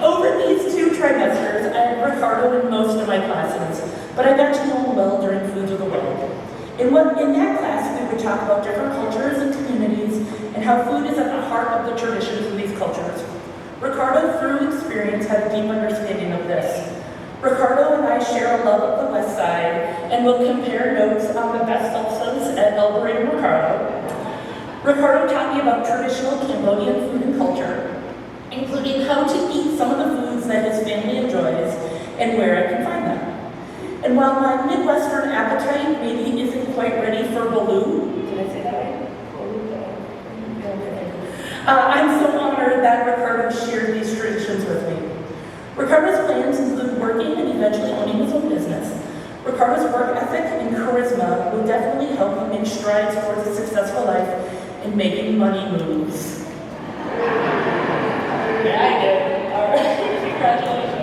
Over these 2 trimesters, I had Ricardo in most of my classes, but I got to know him well during Foods of the World. In that class, we would talk about different cultures and communities and how food is at the heart of the traditions of these cultures. Ricardo, through experience, had a deep understanding of this. Ricardo and I share a love of the West Side and will compare notes on the best salsas at El Burrito Ricardo. Ricardo taught me about traditional Cambodian food and culture, including how to eat some of the foods that his family enjoys and where I can find them. And while my Midwestern appetite maybe isn't quite ready for Baloo, did I say that right? I'm so honored that Ricardo shared these traditions with me. Ricardo's plans include working and eventually owning his own business. Ricardo's work ethic and charisma will definitely help him make strides towards a successful life and making money moves. Yeah, I did. All right, congratulations.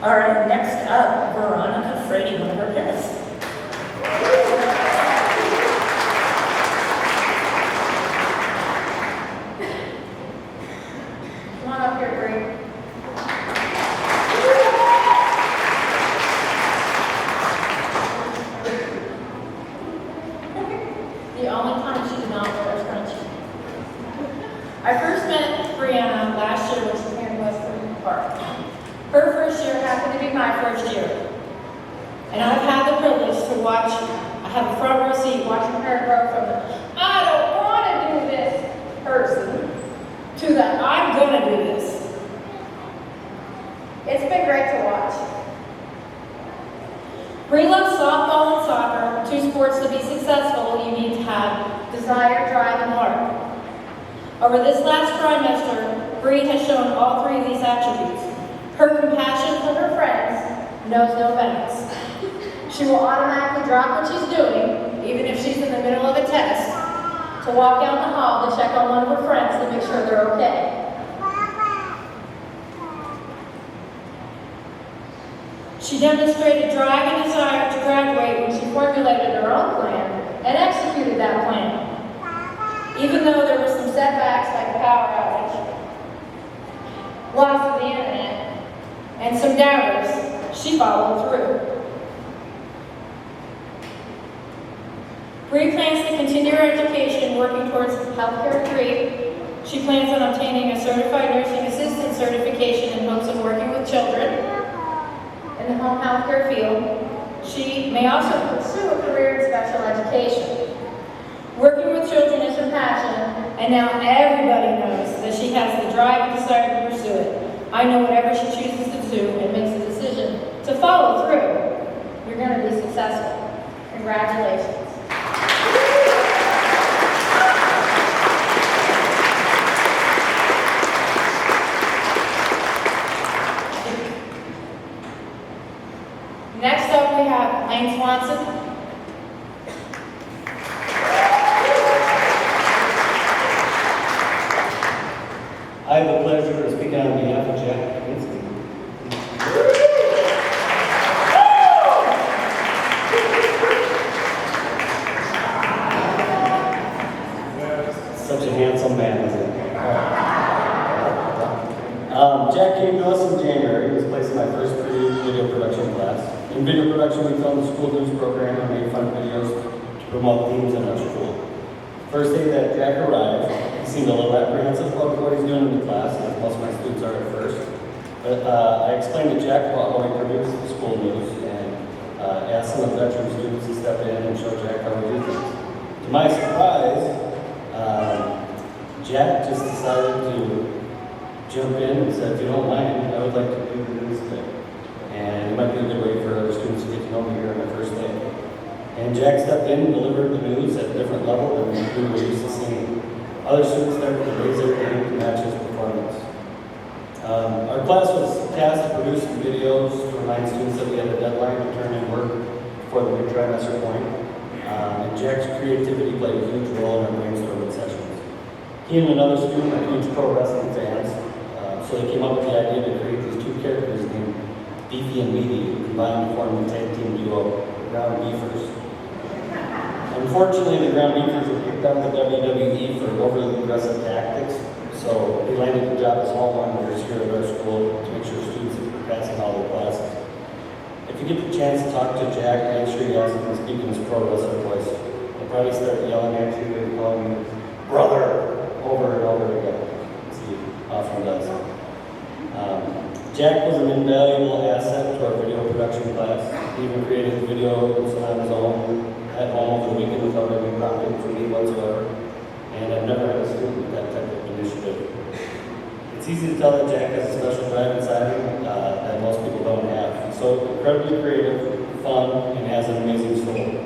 All right, next up, Veronica Frady, one of our parents. Come on up here, Bree. The only time she did not wear a scrunchie. I first met Brianna last year when she was here in Western Park. Her first year happened to be my first year. And I've had the privilege to watch, I have a front row seat watching her grow from the, I don't want to do this person, to the, I'm going to do this. It's been great to watch. Bree loves softball and soccer, 2 sports to be successful, you need to have desire, drive, and heart. Over this last trimester, Bree has shown all 3 of these attributes. Her compassion for her friends knows no bounds. She will automatically drop what she's doing, even if she's in the middle of a test, to walk down the hall to check on one of her friends to make sure they're okay. She demonstrated drive and desire to graduate when she formulated her own plan and executed that plan. Even though there were some setbacks like a power outage, loss of the internet, and some doubters, she followed through. Bree plans to continue her education working towards healthcare degree. She plans on obtaining a certified nursing assistant certification in hopes of working with children in the home healthcare field. She may also pursue a career in special education. Working with children is her And now everybody knows that she has the drive and desire to pursue it. I know whatever she chooses to do and makes a decision to follow through, you're going to be successful. Congratulations. Next up, we have Lane Swanson. I have the pleasure of speaking on behalf of Jack Kaminsky. Such a handsome man, isn't he? Jack came to us in January. He was placed in my first video production class. In video production, we filmed the school news program and made fun videos to promote themes in our school. First day that Jack arrived, he seemed a little apprehensive about what he's doing in the class, as most of my students are at first. But I explained to Jack about how we produce the school news and asked some of the veteran students to step in and show Jack how we do things. To my surprise, Jack just decided to jump in and said, if you don't mind, I would like to do the news today. And it might be a good way for other students to get to know me here on my first day. And Jack stepped in and delivered the news at a different level than we were used to seeing. Other students started to raise their game to match his performance. Our class was tasked to produce some videos to remind students that we had a deadline to turn in work before the mid-trimester point. And Jack's creativity played a huge role in our brainstorming sessions. He and another student are huge pro wrestling fans, so they came up with the idea to create these two characters named Beefy and Meaty, who combined to form the tag team duo, the Ground Beefers. Unfortunately, the Ground Beefers were kicked out of the WWE for overly aggressive tactics, so they landed the job as hall monitors here at our school to make sure students are passing all their classes. If you get the chance to talk to Jack, make sure you ask him to speak in his pro wrestler voice. He'll probably start yelling at you and calling you brother over and over again, as he often does. Jack was an invaluable asset to our video production class. He even created videos on his own at home over the weekend without any prompting from me whatsoever. And I've never had a student with that type of initiative. It's easy to tell that Jack has a special drive inside him that most people don't have. He's so incredibly creative, fun, and has an amazing soul.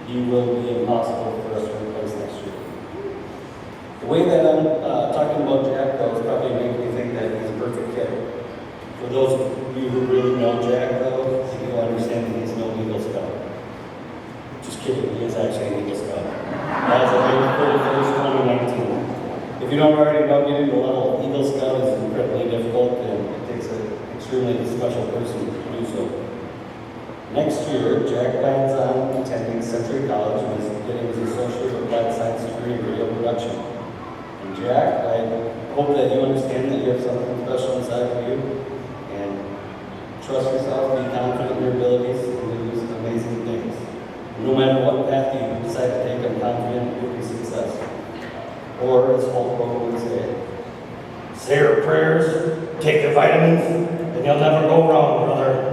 He will be impossible for us to replace next year. The way that I'm talking about Jack, though, is probably making me think that he's a perfect kid. For those of you who really know Jack, though, you'll understand that he's no Eagle Scout. Just kidding, he is actually an Eagle Scout. As of April 31st, 2019. If you don't already know, getting the level of Eagle Scout is incredibly difficult, and it takes an extremely special person to do so. Next year, Jack plans on attending Century College and is getting his Associate of Applied Science degree in video production. And Jack, I hope that you understand that you have something special inside of you, and trust yourself, be confident in your abilities, and do some amazing things. No matter what path you decide to take, I'm confident you'll be success. Or as Hulk Hogan would say your prayers, take the vitamins, and you'll never go wrong, brother.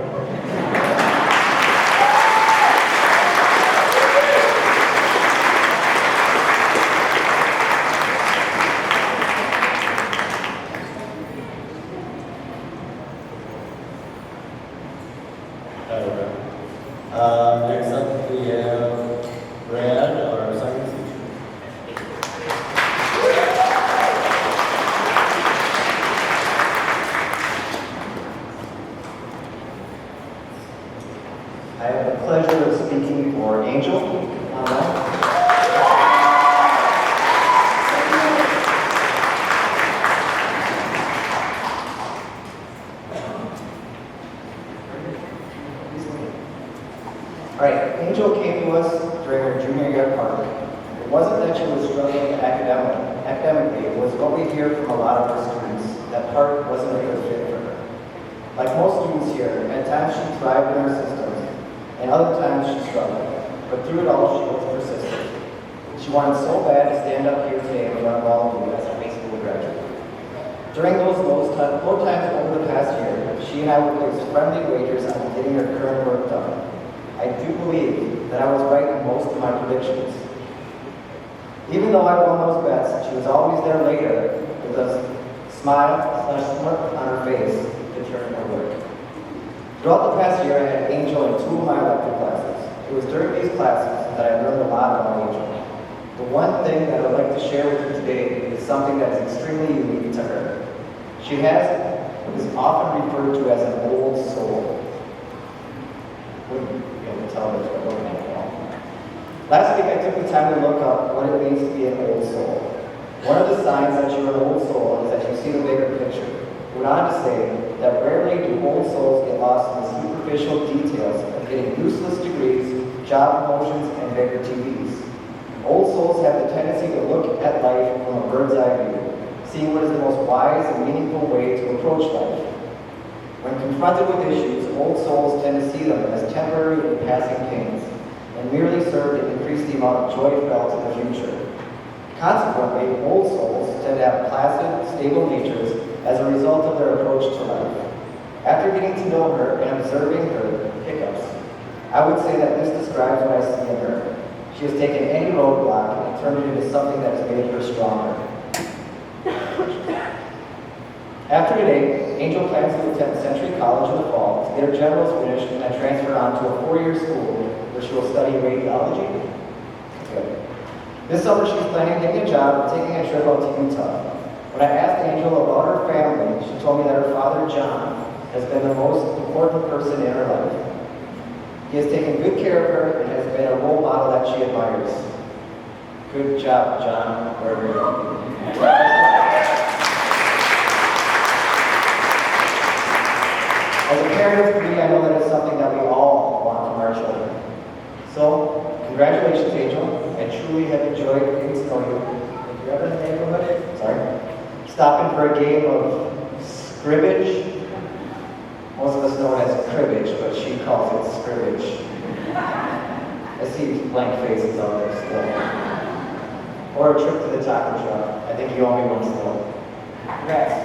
Next up, we have Brad, our science teacher. I have the pleasure of speaking for Angel online. Alright, Angel came to us during her junior year at Park. It wasn't that she was struggling academically, it was what we hear from a lot of our students, that Park wasn't a good fit for her. Like most students here, at times she thrived in our systems, and other times she struggled. But through it all, she was persistent. She wanted so bad to stand up here today and run all of you as a high school graduate. During those low times over the past year, she and I would place friendly wagers on getting her current work done. I do believe that I was right in most of my predictions. Even though I won those bets, she was always there later with a smile/smirk on her face to turn her work. Throughout the past year, I had Angel in 2 of my elective classes. It was during these classes that I learned a lot about Angel. The one thing that I'd like to share with you today is something that is extremely unique to her. She has what is often referred to as an old soul. Wouldn't be able to tell this by looking at it all. Last week I took the time to look up what it means to be an old soul. One of the signs that you're an old soul is that you see the bigger picture. It went on to say that rarely do old souls get lost in the superficial details of getting useless degrees, job promotions, and bigger TVs. Old souls have the tendency to look at life from a bird's eye view, seeing what is the most wise and meaningful way to approach life. When confronted with issues, old souls tend to see them as temporary and passing pains, and merely serve to increase the amount of joy felt in the future. Consequently, old souls tend to have placid, stable natures as a result of their approach to life. After getting to know her and observing her hiccups, I would say that this describes what I see in her. She has taken any roadblock and turned it into something that has made her stronger. After today, Angel plans to attend Century College in the fall to get her generals finished and then transfer on to a 4-year school where she will study radiology. Good. This summer she's planning on getting a job and taking a trip out to Utah. When I asked Angel about her family, she told me that her father, John, has been the most important person in her life. He has taken good care of her and has been a role model that she admires. Good job, John, wherever you are. As a parent of 3, I know that it's something that we all want from our children. So, congratulations, Angel. I truly have enjoyed getting to know you. Have you ever in the neighborhood? Sorry. Stopping for a game of scrimmage. Most of us know it as cribbage, but she calls it scrimmage. I see blank faces out there still. Or a trip to the taco shop. I think you owe me one still. Congrats.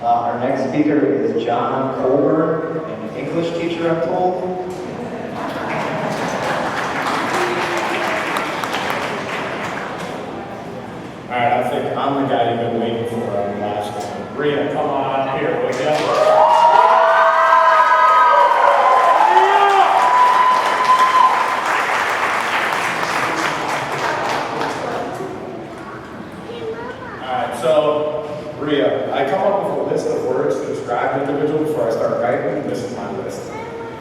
Our next speaker is John Colburn, an English teacher, I'm told. All right, I think I'm the guy you've been waiting for on the last one. Rhea, come on up here, will you? Rhea, I come up with a list of words to describe an individual before I start writing, and this is my list.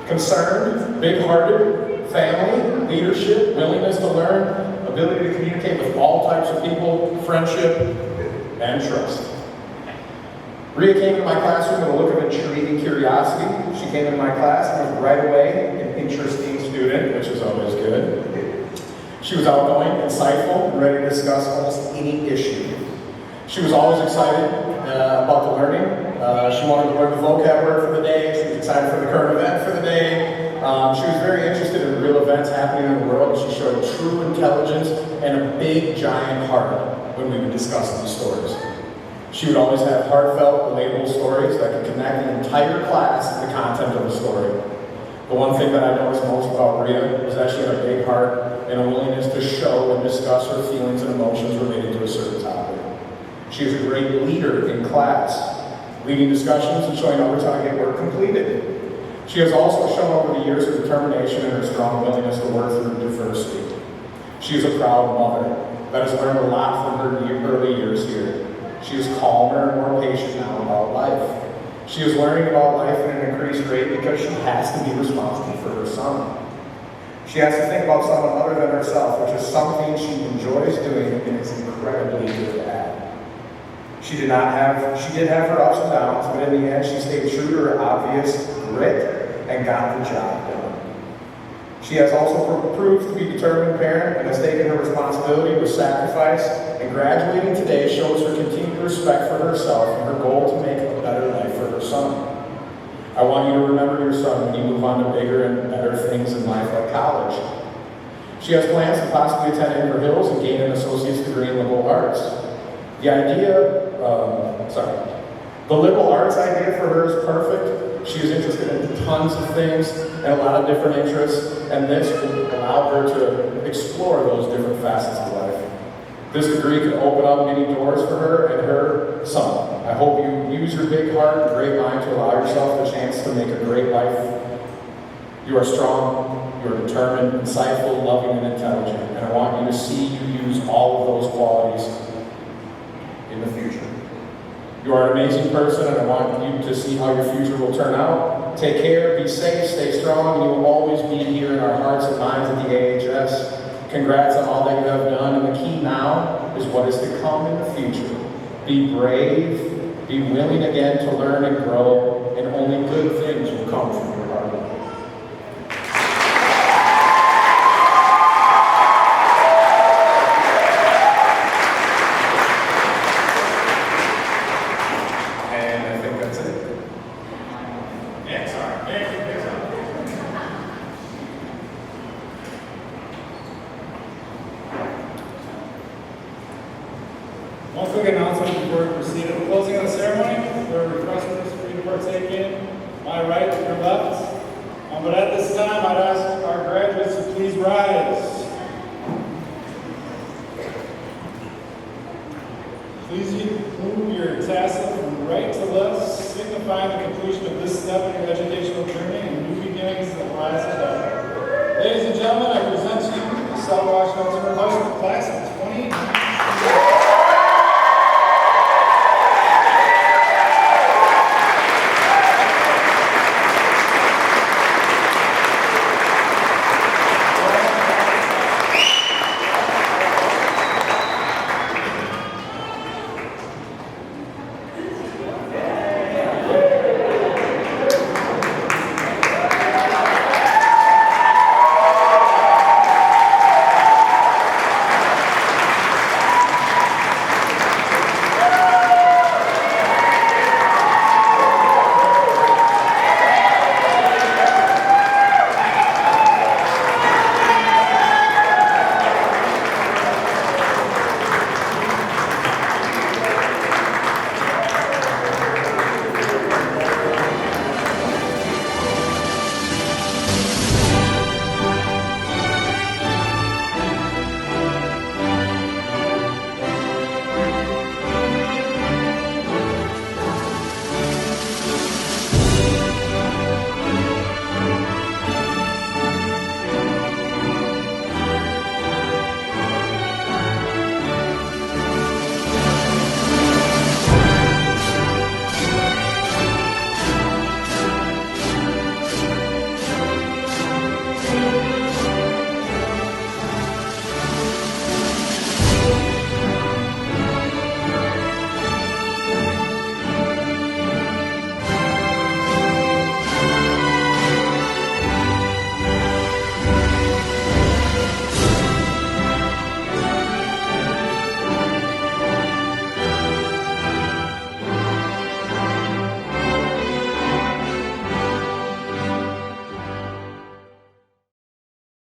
Concerned, big-hearted, family, leadership, willingness to learn, ability to communicate with all types of people, friendship, and trust. Rhea came into my classroom with a look of intriguing curiosity. She came into my class and was right away an interesting student, which is always good. She was outgoing, insightful, and ready to discuss almost any issue. She was always excited about the learning. She wanted to learn the vocab word for the day. She was excited for the current event for the day. She was very interested in real events happening in the world. She showed true intelligence and a big, giant heart when we would discuss these stories. She would always have heartfelt, relatable stories that could connect the entire class to the content of the story. The one thing that I noticed most about Rhea was that she had a big heart and a willingness to show and discuss her feelings and emotions related to a certain topic. She is a great leader in class, leading discussions and showing others how to get work completed. She has also shown over the years her determination and her strong willingness to work through diversity. She is a proud mother that has learned a lot from her early years here. She is calmer and more patient now about life. She is learning about life at an increased rate because she has to be responsible for her son. She has to think about someone other than herself, which is something she enjoys doing and is incredibly good at. She did have her ups and downs, but in the end, she stayed true to her obvious grit and got the job done. She has also proved to be a determined parent and has taken her responsibility with sacrifice, and graduating today shows her continued respect for herself and her goal to make a better life for her son. I want you to remember your son when you move on to bigger and better things in life like college. She has plans to possibly attend Inver Hills and gain an associate's degree in liberal arts. The The liberal arts idea for her is perfect. She is interested in tons of things and a lot of different interests, and this will allow her to explore those different facets of life. This degree can open up many doors for her and her son. I hope you use your big heart and great mind to allow yourself the chance to make a great life. You are strong, you are determined, insightful, loving, and intelligent, and I want you to see you use all of those qualities in the future. You are an amazing person, and I want you to see how your future will turn out. Take care, be safe, stay strong, and you will always be here in our hearts and minds at the AHS. Congrats on all that you have done, and the key now is what is to come in the future. Be brave, be willing again to learn and grow, and only good things will come from your hard work. And I think that's it. Yeah, sorry. One quick announcement before we proceed to the closing of the ceremony. There are refreshments for you to partake in. My right to your left. But at this time, I'd ask our graduates to please rise. Please move your tassel from right to left, signifying the completion of this step in your educational journey and new beginnings that lies ahead. Ladies and gentlemen, I present to you the South Washington High School